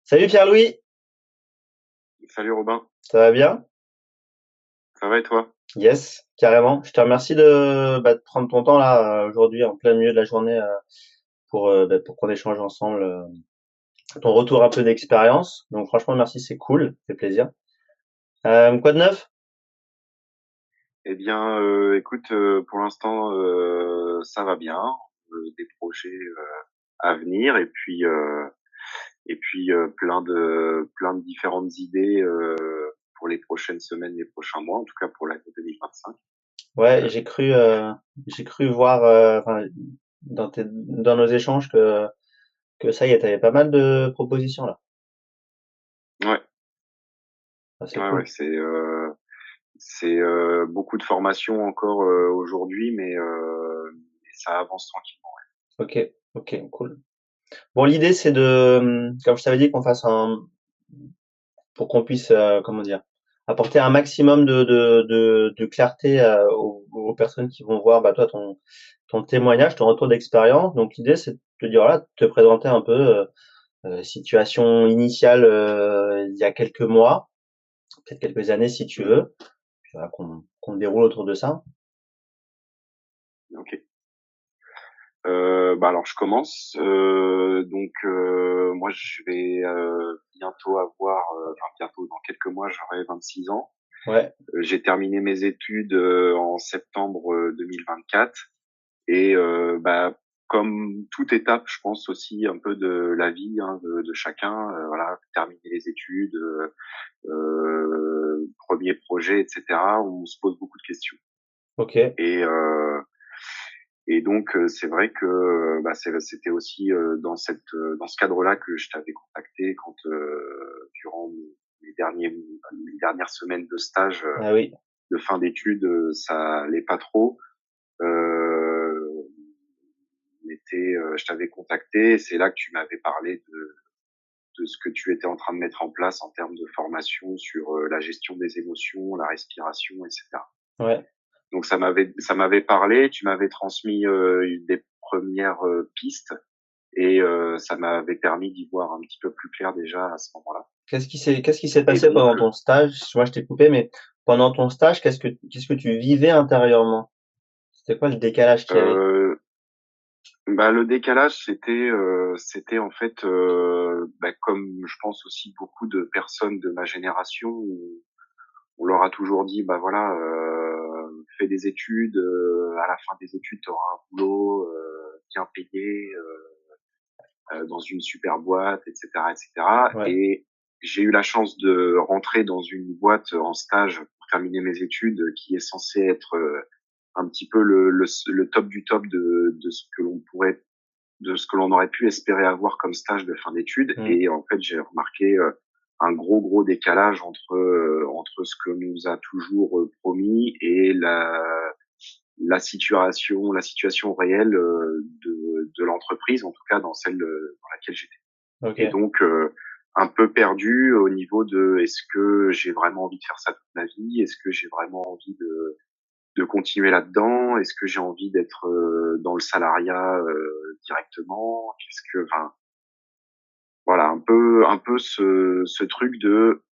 Salut Pierre-Louis, Salut Robin, ça va bien? ça va et toi? Yes, carrément. Je te remercie de prendre ton temps là aujourd'hui en plein milieu de la journée pour qu'on échange ensemble ton retour un peu d'expérience. Donc franchement merci, c'est cool, ça fait plaisir. Quoi de neuf? Eh bien, écoute, pour l'instant, ça va bien. Des projets à venir et puis plein de différentes idées pour les prochaines semaines, les prochains mois, en tout cas pour l'année 2025. Ouais, Euh, j'ai cru voir enfin, dans nos échanges que ça y est, t'avais pas mal de propositions là. ouais, Ah, c'est ouais, cool. c'est beaucoup de formations encore aujourd'hui, mais ça avance tranquillement. Ok, ok, cool. Bon, l'idée c'est de, comme je t'avais dit, qu'on fasse un pour qu'on puisse, comment dire, apporter un maximum de clarté aux personnes qui vont voir toi ton témoignage, ton retour d'expérience. Donc l'idée c'est de te dire voilà, de te présenter un peu situation initiale il y a quelques mois, peut-être quelques années si tu Ouais. veux, puis voilà, qu'on déroule autour de ça. Ok. Alors je commence. Moi je vais bientôt avoir, enfin bientôt dans quelques mois j'aurai 26 ans. Ouais, J'ai terminé mes études en septembre 2024 et comme toute étape, je pense aussi un peu de la vie hein, de chacun. Voilà, terminer les études, premier projet, etc. On se pose beaucoup de questions ok, et c'est vrai que c'était aussi dans ce cadre-là que je t'avais contacté quand durant mes dernières semaines de stage ah oui, de fin d'études, ça allait pas trop. Euh, je t'avais contacté, c'est là que tu m'avais parlé de ce que tu étais en train de mettre en place en termes de formation sur la gestion des émotions, la respiration, etc. ouais. Donc ça m'avait parlé, tu m'avais transmis des premières pistes et ça m'avait permis d'y voir un petit peu plus clair déjà à ce moment-là. Qu'est-ce qui s'est Et passé donc pendant ton stage? Moi je t'ai coupé, mais pendant ton stage, qu'est-ce que tu vivais intérieurement? C'était quoi le décalage qu'il y avait? euh, le décalage c'était en fait comme je pense aussi beaucoup de personnes de ma génération où on leur a toujours dit bah voilà fais des études, à la fin des études tu auras un boulot bien payé, dans une super boîte, etc., etc. Et cetera. Ouais, Et j'ai eu la chance de rentrer dans une boîte en stage pour terminer mes études, qui est censée être un petit peu le top du top de ce que l'on pourrait, de ce que l'on aurait pu espérer avoir comme stage de fin d'études. mmh, Et en fait, j'ai remarqué un gros décalage entre ce que nous a toujours promis et la situation réelle de l'entreprise, en tout cas dans celle dans laquelle j'étais. Et ok. donc un peu perdu au niveau de est-ce que j'ai vraiment envie de faire ça toute ma vie, est-ce que j'ai vraiment envie de continuer là-dedans, est-ce que j'ai envie d'être dans le salariat directement, qu'est-ce que, enfin voilà, un peu ce truc de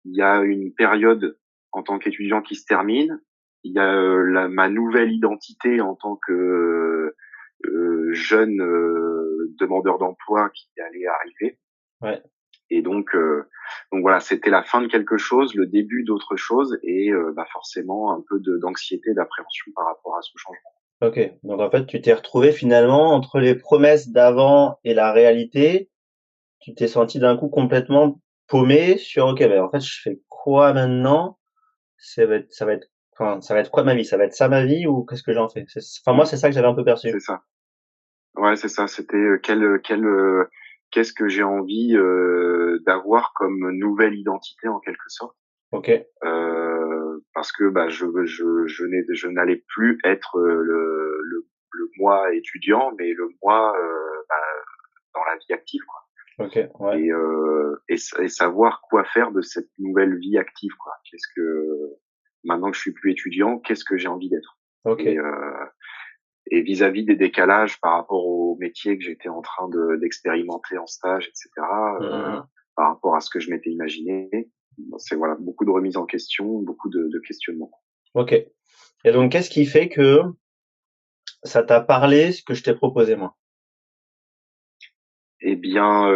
il y a une période en tant qu'étudiant qui se termine, il y a ma nouvelle identité en tant que jeune demandeur d'emploi qui allait arriver. Ouais. Et donc voilà, c'était la fin de quelque chose, le début d'autre chose, et forcément un peu d'anxiété, d'appréhension par rapport à ce changement. Ok. Donc en fait, tu t'es retrouvé finalement entre les promesses d'avant et la réalité. Tu t'es senti d'un coup complètement paumé sur ok, ben en fait, je fais quoi maintenant? Enfin, ça va être quoi ma vie? Ça va être ça ma vie ou qu'est-ce que j'en fais? Enfin, moi, Mm, c'est ça que j'avais un peu perçu. c'est ça. Ouais, c'est ça. C'était qu'est-ce que j'ai envie d'avoir comme nouvelle identité en quelque sorte. Ok. Parce que je n'allais plus être le moi étudiant, mais le moi dans la vie active, quoi. Ok. Ouais. Et savoir quoi faire de cette nouvelle vie active, quoi. Qu'est-ce que maintenant que je suis plus étudiant, qu'est-ce que j'ai envie d'être. Ok. Et vis-à-vis des décalages par rapport au métier que j'étais en train d'expérimenter en stage, etc. Mm, mm, mm. rapport à ce que je m'étais imaginé. C'est voilà, beaucoup de remises en question, beaucoup de questionnements. Ok. Et donc, qu'est-ce qui fait que ça t'a parlé ce que je t'ai proposé, moi? Eh bien,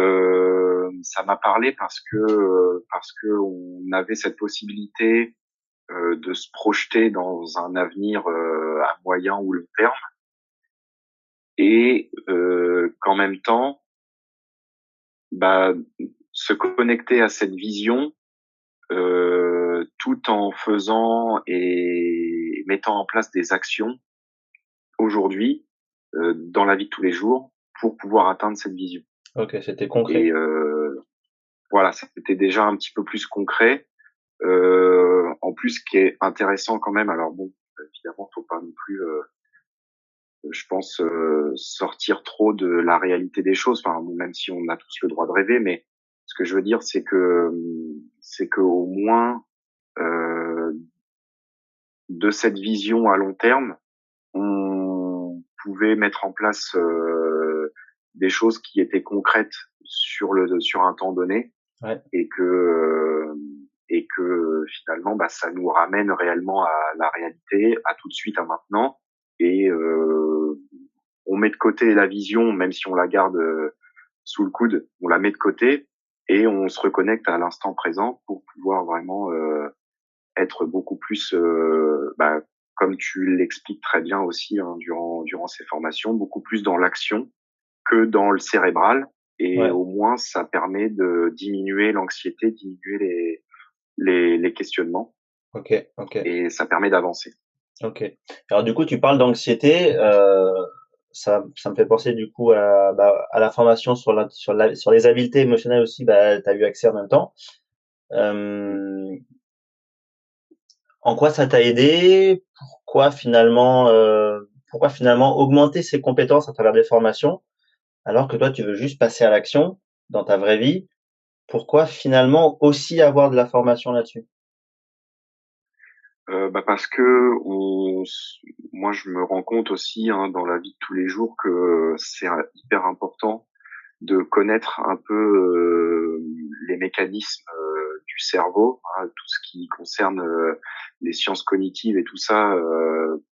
ça m'a parlé parce que on avait cette possibilité de se projeter dans un avenir à moyen ou long terme, et qu'en même temps, bah, se connecter à cette vision tout en faisant et mettant en place des actions aujourd'hui dans la vie de tous les jours pour pouvoir atteindre cette vision. Ok, c'était Et concret. voilà, c'était déjà un petit peu plus concret. En plus, ce qui est intéressant quand même, alors bon, évidemment, faut pas non plus, je pense, sortir trop de la réalité des choses. Enfin, même si on a tous le droit de rêver, mais ce que je veux dire, c'est que au moins euh, de cette vision à long terme, on pouvait mettre en place des choses qui étaient concrètes sur un temps donné, Ouais. et que finalement bah, ça nous ramène réellement à la réalité, à tout de suite, à maintenant, et on met de côté la vision, même si on la garde sous le coude, on la met de côté et on se reconnecte à l'instant présent pour pouvoir vraiment être beaucoup plus, bah, comme tu l'expliques très bien aussi hein, durant ces formations, beaucoup plus dans l'action que dans le cérébral. Et Ouais. au moins, ça permet de diminuer l'anxiété, diminuer les questionnements, Ok. Ok. et ça permet d'avancer. Ok. Alors du coup, tu parles d'anxiété. Ça me fait penser du coup à la formation sur les habiletés émotionnelles aussi. Bah, tu as eu accès en même temps. Euh, En quoi ça t'a aidé? Pourquoi finalement augmenter ses compétences à travers des formations, alors que toi tu veux juste passer à l'action dans ta vraie vie? Pourquoi finalement aussi avoir de la formation là-dessus? Bah parce que moi je me rends compte aussi hein, dans la vie de tous les jours que c'est hyper important de connaître un peu les mécanismes du cerveau, hein, tout ce qui concerne les sciences cognitives et tout ça.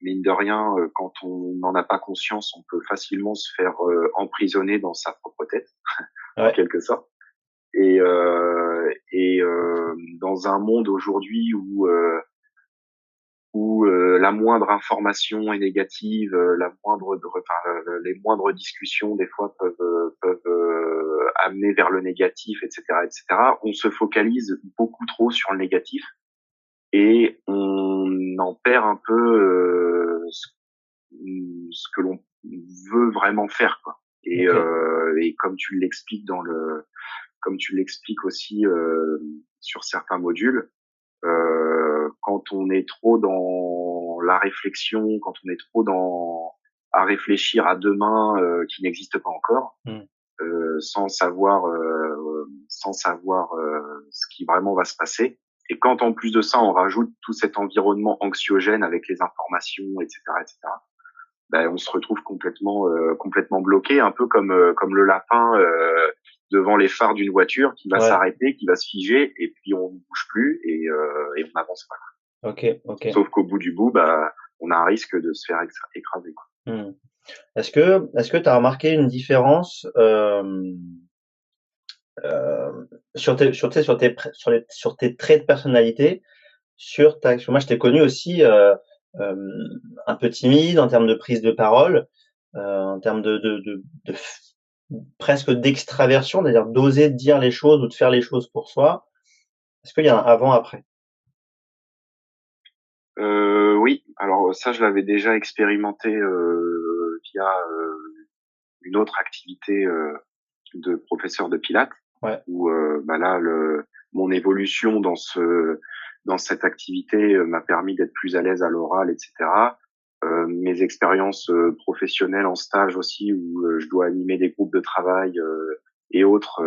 Mine de rien, quand on n'en a pas conscience, on peut facilement se faire emprisonner dans sa propre tête, en Ouais, quelque sorte. Et dans un monde aujourd'hui où la moindre information est négative, les moindres discussions des fois peuvent amener vers le négatif, etc., etc. On se focalise beaucoup trop sur le négatif et on en perd un peu ce que l'on veut vraiment faire, quoi. ok, Et comme tu l'expliques comme tu l'expliques aussi sur certains modules, quand on est trop dans la réflexion, quand on est trop dans à réfléchir à demain qui n'existe pas encore, mmh, sans savoir ce qui vraiment va se passer. Et quand en plus de ça, on rajoute tout cet environnement anxiogène avec les informations, etc., etc., ben, on se retrouve complètement bloqué, un peu comme le lapin devant les phares d'une voiture qui va ouais, s'arrêter, qui va se figer, et puis on ne bouge plus et on n'avance pas. ok, ok, Sauf qu'au bout du bout, bah, on a un risque de se faire écraser, quoi. mmh. Est-ce que tu as remarqué une différence sur tes traits de personnalité, parce que moi je t'ai connu aussi un peu timide en termes de prise de parole, en termes presque d'extraversion, c'est-à-dire d'oser dire les choses ou de faire les choses pour soi. Est-ce qu'il y a un avant-après? Oui, alors ça, je l'avais déjà expérimenté via une autre activité de professeur de pilates, Ouais, où bah là, mon évolution dans cette activité m'a permis d'être plus à l'aise à l'oral, etc. Mes expériences professionnelles en stage aussi, où je dois animer des groupes de travail et autres,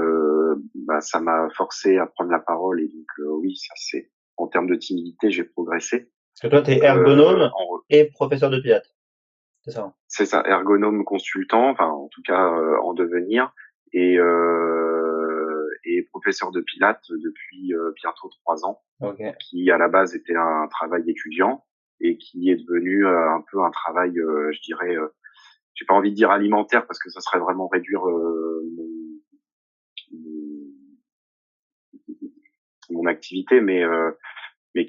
bah, ça m'a forcé à prendre la parole. Et donc oui, ça c'est en termes de timidité, j'ai progressé. parce que toi tu es ergonome En, et professeur de pilates, c'est ça, hein? c'est ça, ergonome consultant, enfin en tout cas en devenir. Et et professeur de pilates depuis bientôt 3 ans, Ok. qui à la base était un travail étudiant et qui est devenu un peu un travail, je dirais, j'ai pas envie de dire alimentaire parce que ça serait vraiment réduire mon activité, mais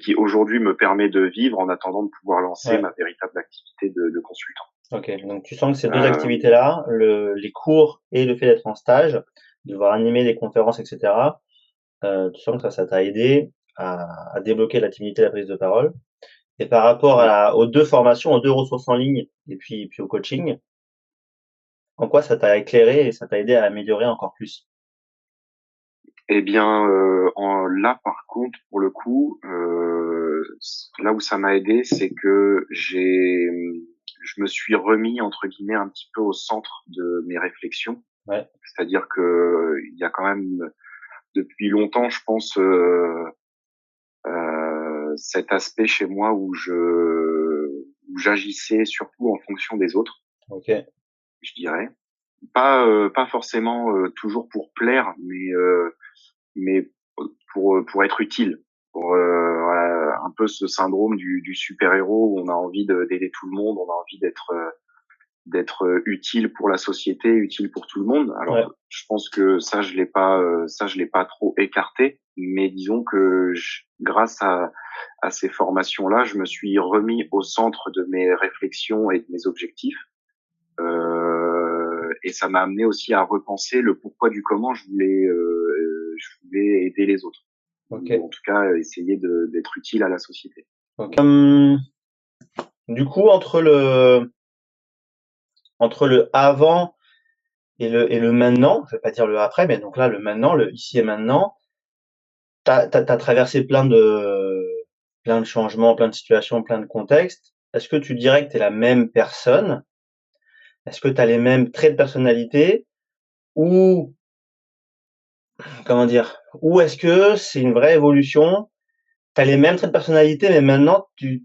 qui aujourd'hui me permet de vivre en attendant de pouvoir lancer Ouais. ma véritable activité de consultant. Ok. Donc tu sens que ces deux Euh, activités-là, les cours et le fait d'être en stage, de devoir animer des conférences, etc. Tu sens que ça t'a aidé à débloquer la timidité et la prise de parole. Et par rapport ouais. aux deux formations, aux deux ressources en ligne et puis au coaching, en quoi ça t'a éclairé et ça t'a aidé à améliorer encore plus? Eh bien, là par contre, pour le coup, là où ça m'a aidé, c'est que je me suis remis entre guillemets un petit peu au centre de mes réflexions. Ouais. C'est-à-dire que il y a quand même depuis longtemps, je pense, cet aspect chez moi où j'agissais surtout en fonction des autres, Ok. je dirais. Pas forcément toujours pour plaire, mais pour être utile, pour voilà, un peu ce syndrome du super-héros où on a envie d'aider tout le monde, on a envie d'être utile pour la société, utile pour tout le monde. Ouais. Alors, je pense que ça je l'ai pas trop écarté, mais disons que grâce à ces formations-là, je me suis remis au centre de mes réflexions et de mes objectifs. Et ça m'a amené aussi à repenser le pourquoi du comment je voulais aider les autres, Ok. ou en tout cas essayer d'être utile à la société. Ok. Du coup, entre le avant et le maintenant, je vais pas dire le après, mais donc là, le maintenant, le ici et maintenant, t'as traversé plein de changements, plein de situations, plein de contextes. Est-ce que tu dirais que tu es la même personne? Est-ce que tu as les mêmes traits de personnalité? Ou, comment dire? Ou est-ce que c'est une vraie évolution? Tu as les mêmes traits de personnalité, mais maintenant, tu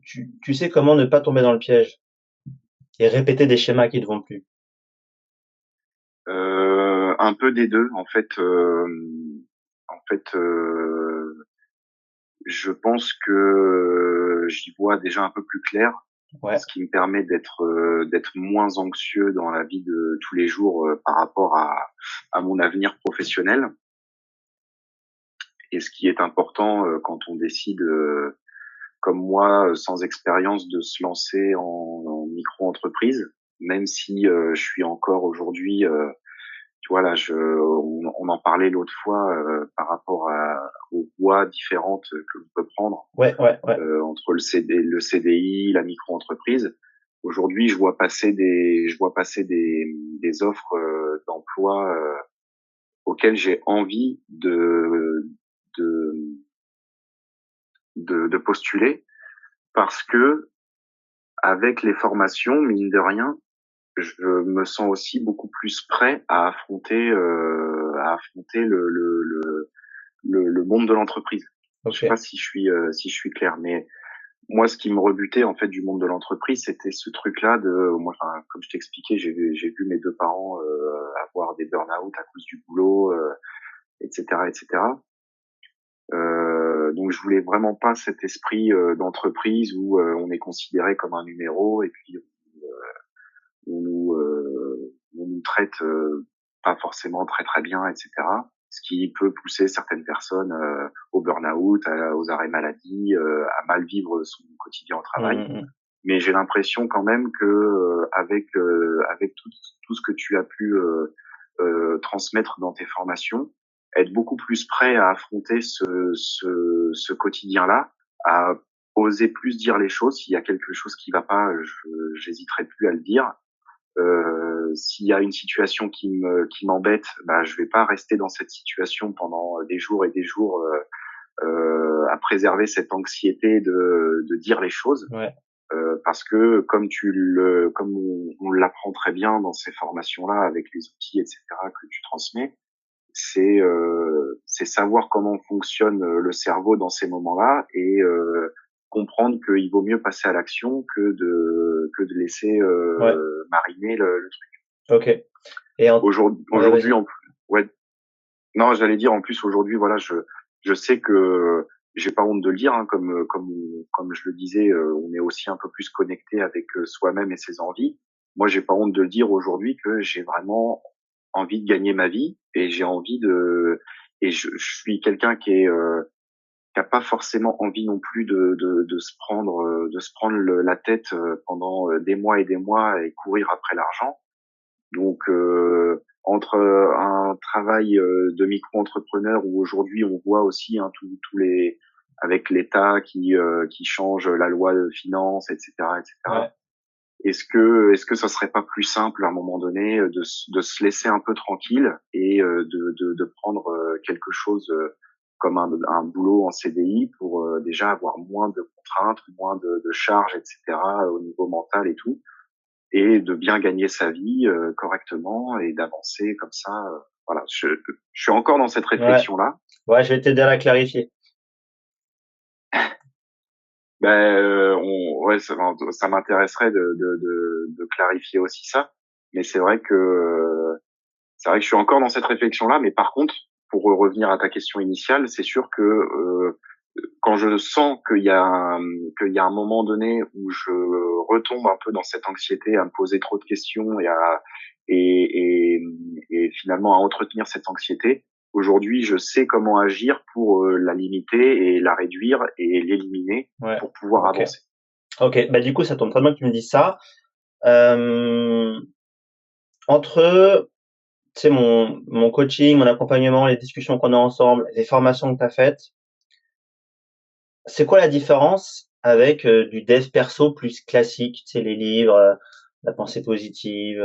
sais comment ne pas tomber dans le piège et répéter des schémas qui ne te vont plus. Un peu des deux, en fait. Je pense que j'y vois déjà un peu plus clair, Ouais, ce qui me permet d'être moins anxieux dans la vie de tous les jours par rapport à mon avenir professionnel. Et ce qui est important quand on décide, comme moi, sans expérience, de se lancer en micro-entreprise, même si je suis encore aujourd'hui, tu vois là, on en parlait l'autre fois par rapport aux voies différentes que l'on peut prendre ouais. entre le CDI, la micro-entreprise. Aujourd'hui, je vois passer des offres d'emploi auxquelles j'ai envie de, de postuler parce que avec les formations, mine de rien, je me sens aussi beaucoup plus prêt à affronter le monde de l'entreprise. Je sais pas Ok. si je suis clair, mais moi, ce qui me rebutait en fait du monde de l'entreprise, c'était ce truc-là de, moi, enfin, comme je t'expliquais, j'ai vu mes deux parents avoir des burn-out à cause du boulot, etc., etc. Donc, je voulais vraiment pas cet esprit d'entreprise où on est considéré comme un numéro et puis on nous traite pas forcément très très bien, etc. Ce qui peut pousser certaines personnes au burn-out, aux arrêts maladie, à mal vivre son quotidien au travail. Mmh. Mais j'ai l'impression quand même que avec tout ce que tu as pu transmettre dans tes formations, être beaucoup plus prêt à affronter ce quotidien-là, à oser plus dire les choses. S'il y a quelque chose qui va pas, j'hésiterai plus à le dire. S'il y a une situation qui m'embête, bah je vais pas rester dans cette situation pendant des jours et des jours à préserver cette anxiété de dire les choses. Ouais. Parce que comme on l'apprend très bien dans ces formations-là avec les outils, etc. que tu transmets, c'est savoir comment fonctionne le cerveau dans ces moments-là et comprendre qu'il vaut mieux passer à l'action que de laisser Ouais. mariner le truc. Ok. Et Aujourd'hui, ouais, aujourd'hui vas-y. en plus, ouais, Non, j'allais dire en plus aujourd'hui, voilà, je sais que j'ai pas honte de le dire, hein, comme je le disais, on est aussi un peu plus connecté avec soi-même et ses envies. Moi, j'ai pas honte de le dire aujourd'hui que j'ai vraiment envie de gagner ma vie et j'ai envie de et je suis quelqu'un qui a pas forcément envie non plus de se prendre la tête pendant des mois et des mois et courir après l'argent. Donc, entre un travail de micro-entrepreneur où aujourd'hui on voit aussi hein, tous les avec l'État qui change la loi de finances, etc., Ouais. etc. Est-ce que ça serait pas plus simple à un moment donné de se laisser un peu tranquille et de prendre quelque chose comme un boulot en CDI pour déjà avoir moins de contraintes, moins de charges, etc. au niveau mental et tout et de bien gagner sa vie correctement et d'avancer comme ça. Voilà, je suis encore dans cette Ouais. réflexion-là. Ouais, je vais t'aider à la clarifier. Ben, ouais, ça m'intéresserait de clarifier aussi ça. Mais c'est vrai que je suis encore dans cette réflexion-là. Mais par contre, pour revenir à ta question initiale, c'est sûr que quand je sens qu'il y a un moment donné où je retombe un peu dans cette anxiété à me poser trop de questions et, et, et finalement à entretenir cette anxiété, aujourd'hui je sais comment agir pour la limiter et la réduire et l'éliminer Ouais. pour pouvoir Ok. avancer. Ok. Bah, du coup, ça tombe très bien que tu me dises ça. Euh, entre, tu sais, mon coaching, mon accompagnement, les discussions qu'on a ensemble, les formations que tu as faites, c'est quoi la différence avec du dev perso plus classique, tu sais, les livres, la pensée positive,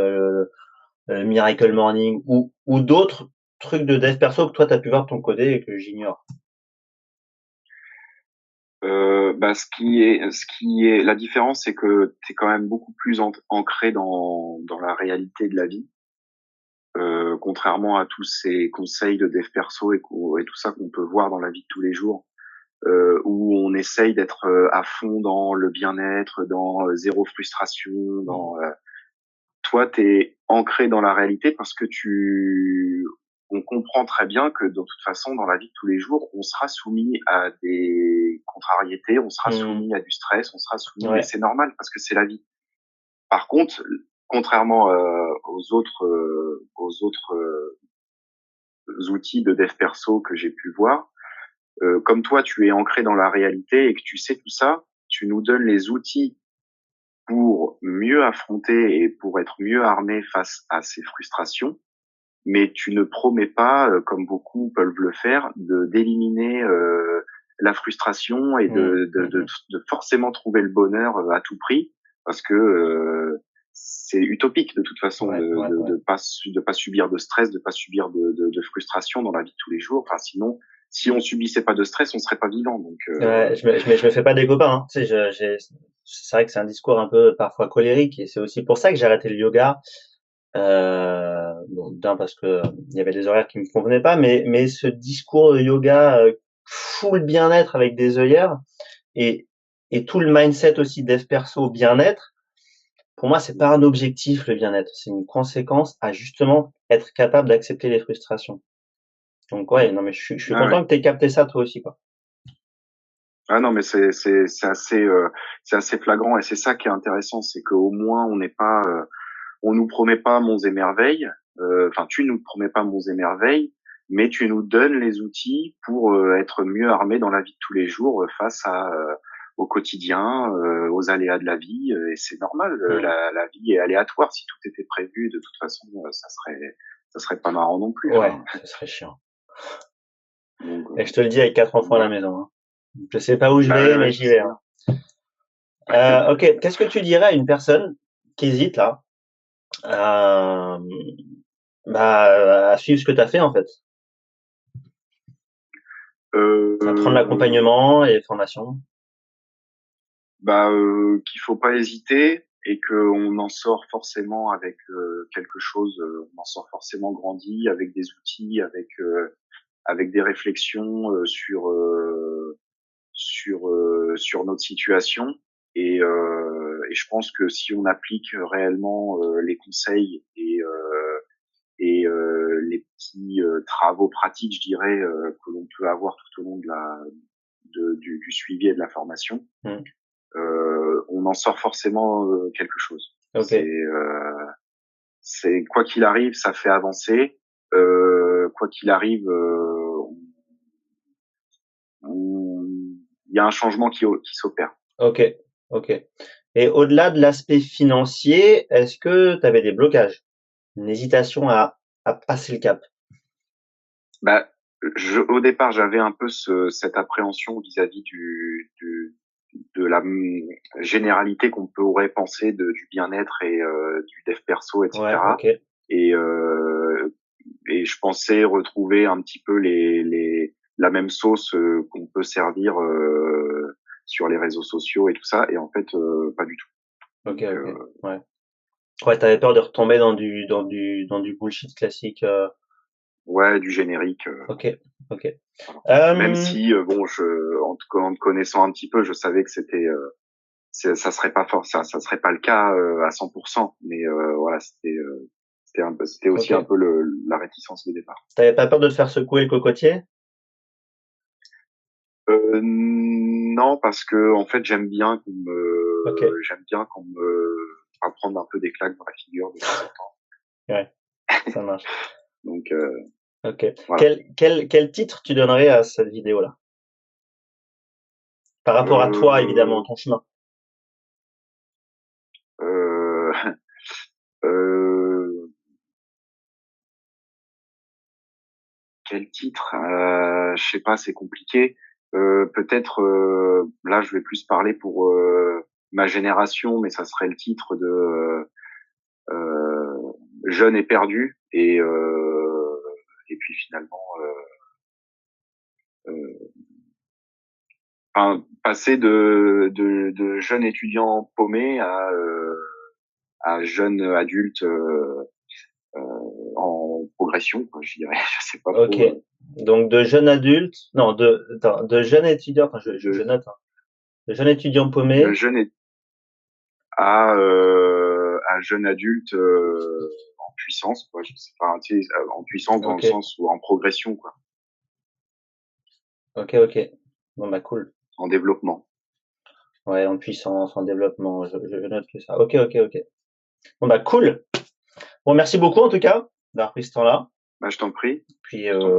Miracle Morning ou d'autres trucs de dev perso que toi, tu as pu voir de ton côté et que j'ignore? Bah, ce qui est la différence, c'est que tu es quand même beaucoup plus ancré dans la réalité de la vie, contrairement à tous ces conseils de dev perso et tout ça qu'on peut voir dans la vie de tous les jours, où on essaye d'être à fond dans le bien-être, dans zéro frustration, Mmh. dans toi, t'es ancré dans la réalité parce que on comprend très bien que de toute façon, dans la vie de tous les jours, on sera soumis à des contrariétés, on sera Mmh. soumis à du stress, on sera soumis, mais Ouais. c'est normal parce que c'est la vie. Par contre, contrairement aux autres outils de dev perso que j'ai pu voir, comme toi, tu es ancré dans la réalité et que tu sais tout ça, tu nous donnes les outils pour mieux affronter et pour être mieux armé face à ces frustrations, mais tu ne promets pas, comme beaucoup peuvent le faire, d'éliminer la frustration et Mmh. Mmh mh. de forcément trouver le bonheur à tout prix, parce que c'est utopique de toute façon Ouais, ouais, ouais. de pas subir de stress, de pas subir de frustration dans la vie de tous les jours. Enfin, sinon, si on subissait pas de stress, on serait pas vivant. Donc, Ouais, je me fais pas des copains, hein. Tu sais, c'est vrai que c'est un discours un peu parfois colérique et c'est aussi pour ça que j'ai arrêté le yoga. Bon, d'un parce que il y avait des horaires qui me convenaient pas, mais ce discours de yoga full bien-être avec des œillères et et tout le mindset aussi dev perso bien-être, pour moi, c'est pas un objectif le bien-être, c'est une conséquence à justement être capable d'accepter les frustrations. Donc ouais, non mais je suis ah ouais. content que tu aies capté ça toi aussi, quoi. Ah non, mais c'est assez flagrant et c'est ça qui est intéressant, c'est qu'au moins on n'est pas, on nous promet pas monts et merveilles. Enfin, tu nous promets pas monts et merveilles, mais tu nous donnes les outils pour être mieux armés dans la vie de tous les jours face au quotidien, aux aléas de la vie. Et c'est normal, Mmh. la vie est aléatoire. Si tout était prévu, de toute façon, ça serait pas marrant non plus. Ouais, Enfin, ce serait chiant. donc, Et je te le dis avec 4 enfants à la voilà. maison, hein. Je sais pas où je Bah vais, ouais, mais ouais, je j'y vais, sais hein. bien. OK, qu'est-ce que tu dirais à une personne qui hésite là, à, bah, à suivre ce que tu as fait en fait? À prendre Euh, l'accompagnement et les formations? Bah, qu'il faut pas hésiter et qu'on en sort forcément avec quelque chose, on en sort forcément grandi avec des outils, avec des réflexions sur notre situation et je pense que si on applique réellement les conseils et petits travaux pratiques, je dirais, que l'on peut avoir tout au long du suivi et de la formation, on en sort forcément quelque chose. Ok. C'est quoi qu'il arrive, ça fait avancer. Quoi qu'il arrive, il y a un changement qui s'opère. Ok. Ok. Et au-delà de l'aspect financier, est-ce que tu avais des blocages, une hésitation à passer le cap? Bah, au départ, j'avais un peu cette appréhension vis-à-vis de la généralité qu'on pourrait penser du bien-être et du dev perso, Ouais, etc. ok. Et je pensais retrouver un petit peu la même sauce qu'on peut servir sur les réseaux sociaux et tout ça. Et en fait, pas du tout. Ok, Donc, ok. Ouais. Ouais, t'avais peur de retomber dans du bullshit classique. ouais, du générique. Ok, ok. Voilà. Même Euh, si, bon, en tout cas, en te connaissant un petit peu, je savais que ça serait pas ça serait pas le cas à 100%. Mais voilà, c'était aussi un ok. peu la réticence de départ. T'avais pas peur de te faire secouer le cocotier? Non, parce que en fait, Ok, j'aime bien qu'on me prendre un peu des claques dans la figure de temps en temps. ouais, ça marche. Donc Ok. voilà. Quel titre tu donnerais à cette vidéo-là? Par rapport à toi, évidemment, Euh, ton chemin. euh, euh, quel titre je sais pas, c'est compliqué. Peut-être là, je vais plus parler pour ma génération, mais ça serait le titre de Jeune et perdu et puis finalement passer de jeune étudiant paumé à jeune adulte en progression, quoi, je dirais. Je sais pas Ok. trop. Donc de jeune adulte, non, attends, de jeune étudiant, attends, je De, note, hein. De jeune étudiant de paumé. jeune à jeune adulte en puissance, quoi. Je sais pas, tu sais, en puissance dans le Ok, sens où en progression, quoi, ok, ok. Bon bah cool. en développement. Ouais, en puissance, en développement, je note que ça. Ok, ok, ok. Bon bah cool. Bon, merci beaucoup en tout cas d'avoir pris ce temps-là. Bah, Puis je t'en prie,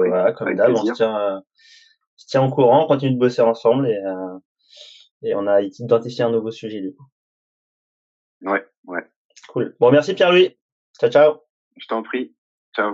voilà, comme avec d'hab, plaisir. on se tient au courant, on continue de bosser ensemble et on a identifié un nouveau sujet du coup. Ouais, ouais, Cool. Bon, merci Pierre-Louis. Ciao, ciao. je t'en prie. Ciao.